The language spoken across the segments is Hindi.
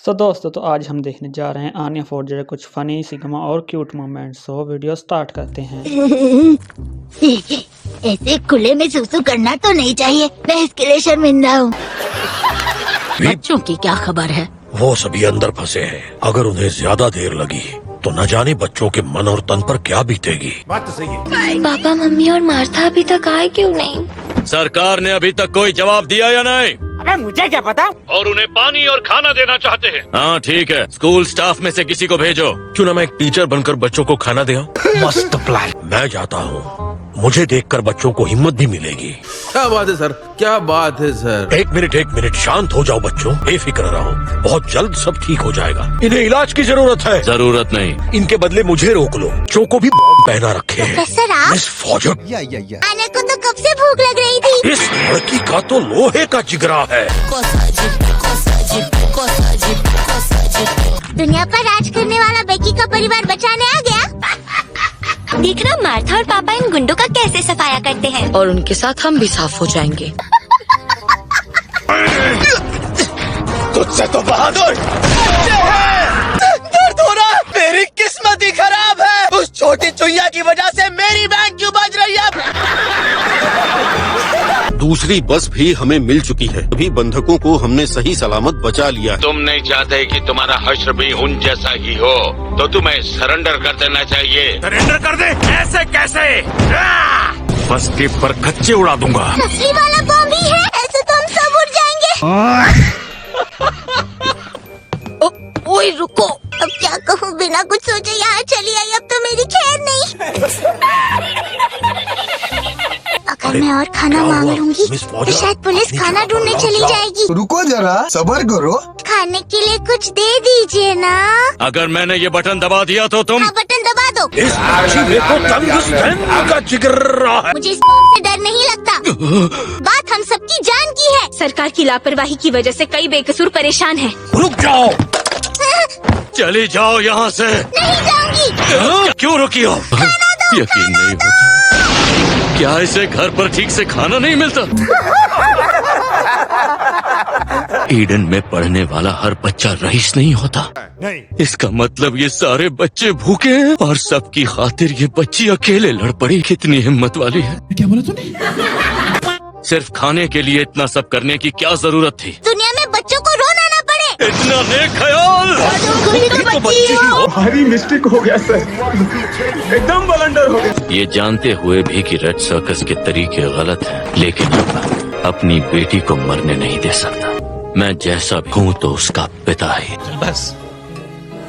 दोस्तों तो आज हम देखने जा रहे हैं आन्या फोर्जर के कुछ फनी सिग्मा और cute moments. So video start करते हैं। ऐसे खुले में सुसु करना तो नहीं चाहिए, मैं इसके लिए शर्मिंदा हूँ। बच्चों की क्या खबर है? वो सभी अंदर फंसे हैं। अगर उन्हें ज्यादा देर लगी तो न जाने बच्चों के मन और तन पर क्या बीतेगी। बात तो सही है। पापा, मम्मी और मार्था अभी तक आए क्यों नहीं? सरकार ने अभी तक कोई जवाब दिया या नहीं? अबे मुझे क्या पता। और उन्हें पानी और खाना देना चाहते हैं। हाँ ठीक है, स्कूल स्टाफ में से किसी को भेजो। क्यों ना मैं एक टीचर बनकर बच्चों को खाना दे आऊं? मस्त प्लान। मैं जाता हूँ, मुझे देखकर बच्चों को हिम्मत भी मिलेगी। क्या बात है सर, क्या बात है सर। एक मिनट, शांत हो जाओ बच्चों, बेफिक्र रहो, बहुत जल्द सब ठीक हो जाएगा। इन्हें इलाज की जरूरत है। जरूरत नहीं, इनके बदले मुझे रोक लो। जो को भी बॉम्ब पहना रखे है। प्रोफेसर आप? मिस फॉजर, आने को तो कब से भूख लग रही थी। इस लड़की का तो लोहे का जिगरा है। दुनिया पर राज करने वाला बेकी का परिवार बचाने आ गया। देखना मार्था और पापा इन गुंडों का कैसे सफाया करते हैं। और उनके साथ हम भी साफ हो जाएंगे। तुझसे तो बहादुर। दर्द हो रहा, मेरी किस्मत ही खराब है। उस छोटी चुईया की वजह से मेरी बैंक क्यों बज रही है? दूसरी बस भी हमें मिल चुकी है। सभी बंधकों को हमने सही सलामत बचा लिया है। तुम नहीं चाहते कि तुम्हारा हश्र भी उन जैसा ही हो, तो तुम्हें सरेंडर कर देना चाहिए। सरेंडर कर दे? ऐसे कैसे? बस के पर कच्चे उड़ा दूंगा। असली वाला बॉम्ब ही है, ऐसे तो हम सब उड़ जाएंगे। ओए रुको, अब क्या कहूँ, बिना कुछ सोचे यहाँ चली आई, अब तो मेरी खैर नहीं। अगर मैं और खाना मांग लूंगी तो शायद पुलिस खाना ढूंढने चली जाएगी। रुको जरा, सब्र करो। खाने के लिए कुछ दे दीजिए ना। अगर मैंने ये बटन दबा दिया तो तुम? हाँ, बटन दबा दो। इस चीले को टंगस्टन का जिगरा है। मुझे इस बॉम्ब से डर नहीं लगता। बात हम सबकी जान की है। सरकार की लापरवाही की वजह से कई बेकसूर परेशान हैं। रुक जाओ, चली जाओ यहाँ से। नहीं जाऊंगी। क्यों रुकी हो? यकीन नहीं होता, क्या इसे घर पर ठीक से खाना नहीं मिलता? ईडन में पढ़ने वाला हर बच्चा रईस नहीं होता। नहीं। इसका मतलब ये सारे बच्चे भूखे हैं और सबकी खातिर ये बच्ची अकेले लड़ पड़ी। कितनी हिम्मत वाली है। क्या बोला तूने? सिर्फ खाने के लिए इतना सब करने की क्या जरूरत थी? दुनिया में बच्चों को रोना ना पड़े। इतना नेक ख्याल। तो बच्ची हो। भारी मिस्टेक हो गया सर, एकदम बलंडर हो गया। ये जानते हुए भी कि रेड सर्कस के तरीके गलत हैं, लेकिन अब अपनी बेटी को मरने नहीं दे सकता। मैं जैसा भी हूँ तो उसका पिता ही। बस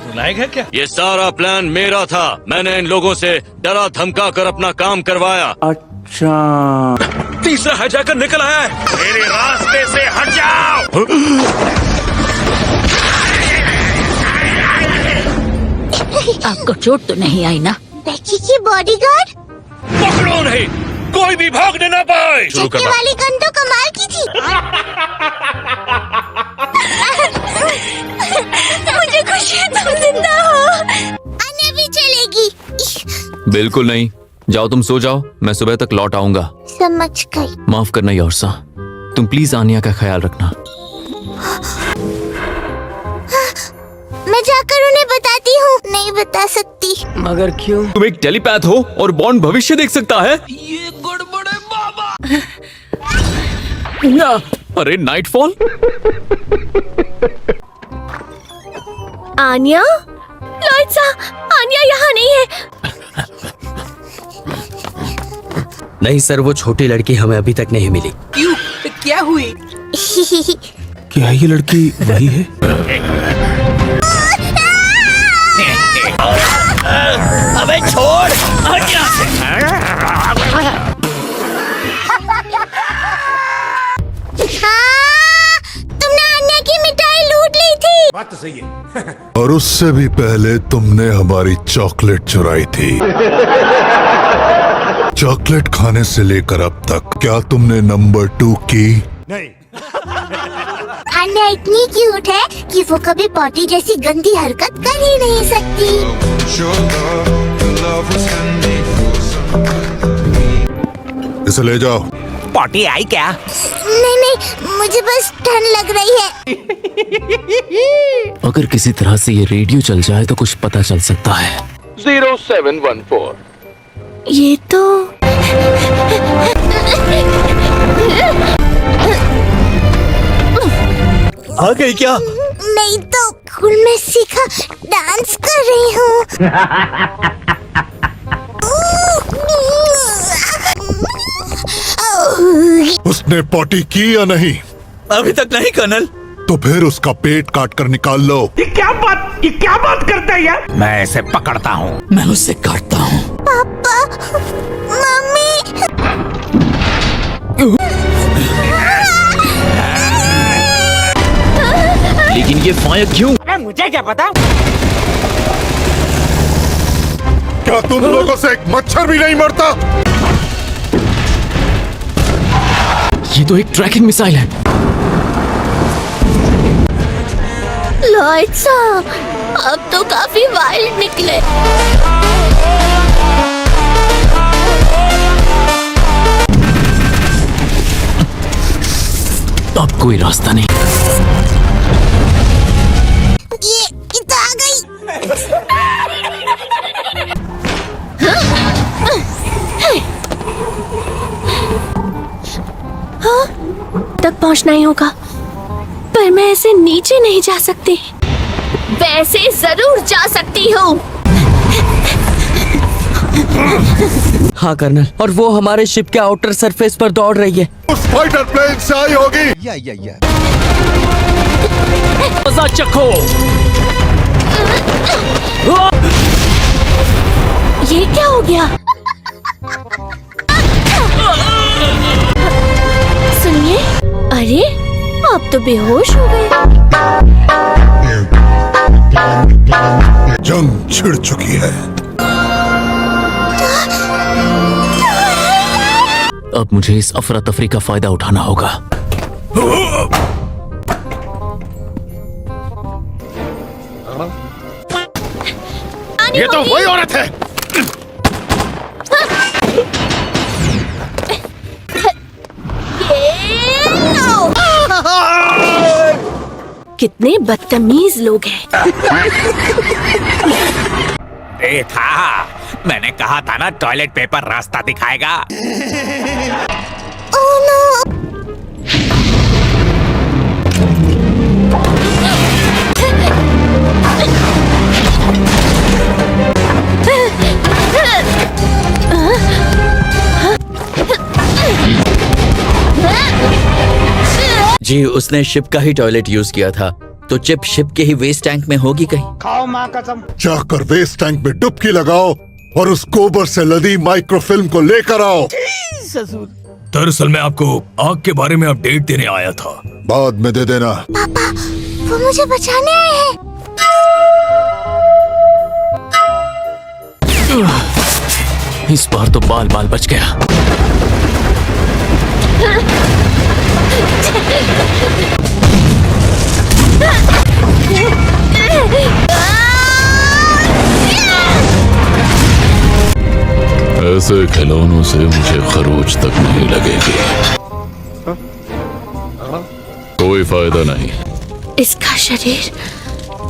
रुलाएगा क्या? ये सारा प्लान मेरा था। मैंने इन लोगों से डरा धमका कर अपना काम करवाया। अच्छा, तीसरा हाईजैकर निकल आया है। मेरे रास्ते से हट जाओ। आपको चोट तो नहीं आई ना? बेकी की बॉडीगार्ड? पकड़ो नहीं, कोई भी भागने ना पाए। शुरू चक्के कर। वाली गन तो कमाल की थी। मुझे खुशी है तुम जिंदा हो। आने भी चलेगी। बिल्कुल नहीं, जाओ तुम सो जाओ, मैं सुबह तक लौट आऊंगा। समझ गई। माफ करना योरसा, तुम प्लीज आनिया का ख्याल रखना। मैं जाकर उन्हें बताती हूँ। नहीं बता सकती। मगर क्यों? तुम एक टेलीपैथ हो और बॉन्ड भविष्य देख सकता है। ये गड़बड़ है बाबा। या, अरे नाइटफॉल। आन्या? लॉयड्सा, आन्या यहाँ नहीं है। नहीं सर, वो छोटी लड़की हमें अभी तक नहीं मिली। क्यों? क्या हुई? क्या ये लड़की वही है? अबे छोड़, हट यहाँ से। हाँ, तुमने आन्या की मिठाई लूट ली थी। बात तो सही है। और उससे भी पहले तुमने हमारी चॉकलेट चुराई थी। चॉकलेट खाने से लेकर अब तक क्या तुमने नंबर 2 की? नहीं। आन्या इतनी क्यूट है कि वो कभी पॉटी जैसी गंदी हरकत कर ही नहीं सकती। इसे ले जाओ। पॉटी आई क्या? नहीं नहीं, मुझे बस ठंड लग रही है। अगर किसी तरह से ये रेडियो चल जाए तो कुछ पता चल सकता है। 0714 ये तो आ गई क्या? नहीं तो स्कूल में सीखा डांस कर रही हूँ। उसने पॉटी की या नहीं? अभी तक नहीं कर्नल। तो फिर उसका पेट काट कर निकाल लो। ये क्या बात करता है यार? मैं इसे पकड़ता हूँ। मैं उससे काटता हूँ। पापा, मम्मी। लेकिन ये फायर क्यों? मुझे क्या पता? क्या तुम लोगों से एक मच्छर भी नहीं मरता? ये तो एक ट्रैकिंग मिसाइल है। लॉयड साहब, अब तो काफी वाइल्ड निकले। अब कोई रास्ता नहीं। ये तो आ गई। हाँ, तक पहुंचना ही होगा, पर मैं ऐसे नीचे नहीं जा सकती। वैसे जरूर जा सकती हूँ। हाँ कर्नल, और वो हमारे शिप के आउटर सरफेस पर दौड़ रही है। उस फाइटर प्लेन से आई होगी। मजा चखो। ये क्या हो गया? सुनिए, अरे आप तो बेहोश हो गए। जंग छिड़ चुकी है। अब मुझे इस अफरा तफरी का फायदा उठाना होगा। ये तो वही औरत है। कितने बदतमीज लोग हैं। देखा, मैंने कहा था ना टॉयलेट पेपर रास्ता दिखाएगा। Oh no! जी, उसने शिप का ही टॉयलेट यूज किया था, तो चिप शिप के ही वेस्ट टैंक में होगी कहीं। खाओ माँ कसम। जाकर वेस्ट टैंक में डुबकी लगाओ और उस गोबर से लदी माइक्रोफिल्म को लेकर आओ। दरअसल मैं आपको आग के बारे में अपडेट देने आया था। बाद में दे देना। पापा, वो मुझे बचाने आए हैं। इस बार तो बाल बाल बच गया। ऐसे खिलौनों से मुझे खरोच तक नहीं लगेगी। कोई फायदा नहीं। इसका शरीर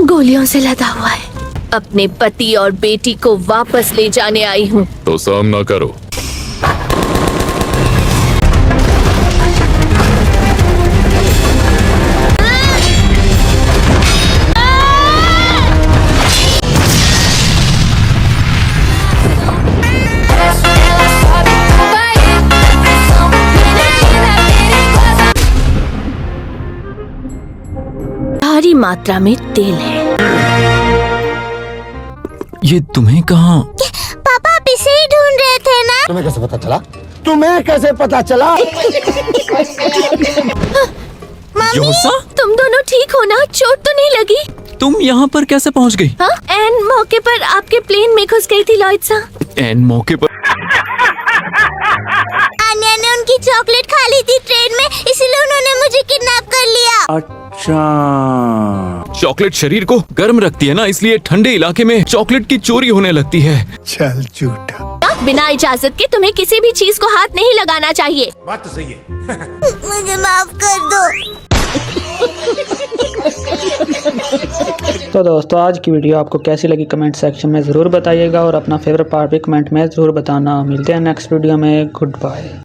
गोलियों से लदा हुआ है। अपने पति और बेटी को वापस ले जाने आई हूँ। तो सामना करो। भारी मात्रा में तेल है। ये तुम्हें कहाँ? पापा आप इसे ही ढूंढ रहे थे ना? तुम्हें कैसे पता चला? तुम्हें कैसे पता चला? मम्मी, तुम दोनों ठीक हो ना? चोट तो नहीं लगी? तुम यहाँ पर कैसे पहुँच गई? हाँ, एन मौके पर आपके प्लेन में घुस गई थी लॉयड साहब। एन मौके पर? अन्या ने उनकी चॉकलेट खा ली थी ट्रेन में, इसलिए उन्होंने मुझे किडनैप कर लिया। अच्छा। चॉकलेट शरीर को गर्म रखती है ना, इसलिए ठंडे इलाके में चॉकलेट की चोरी होने लगती है। चल झूठा। बिना इजाजत के तुम्हें किसी भी चीज को हाथ नहीं लगाना चाहिए। बात तो सही है। मुझे माफ कर दो। तो दोस्तों आज की वीडियो आपको कैसी लगी कमेंट सेक्शन में ज़रूर बताइएगा और अपना फेवरेट पार्ट भी कमेंट में ज़रूर बताना। मिलते हैं नेक्स्ट वीडियो में। Good bye.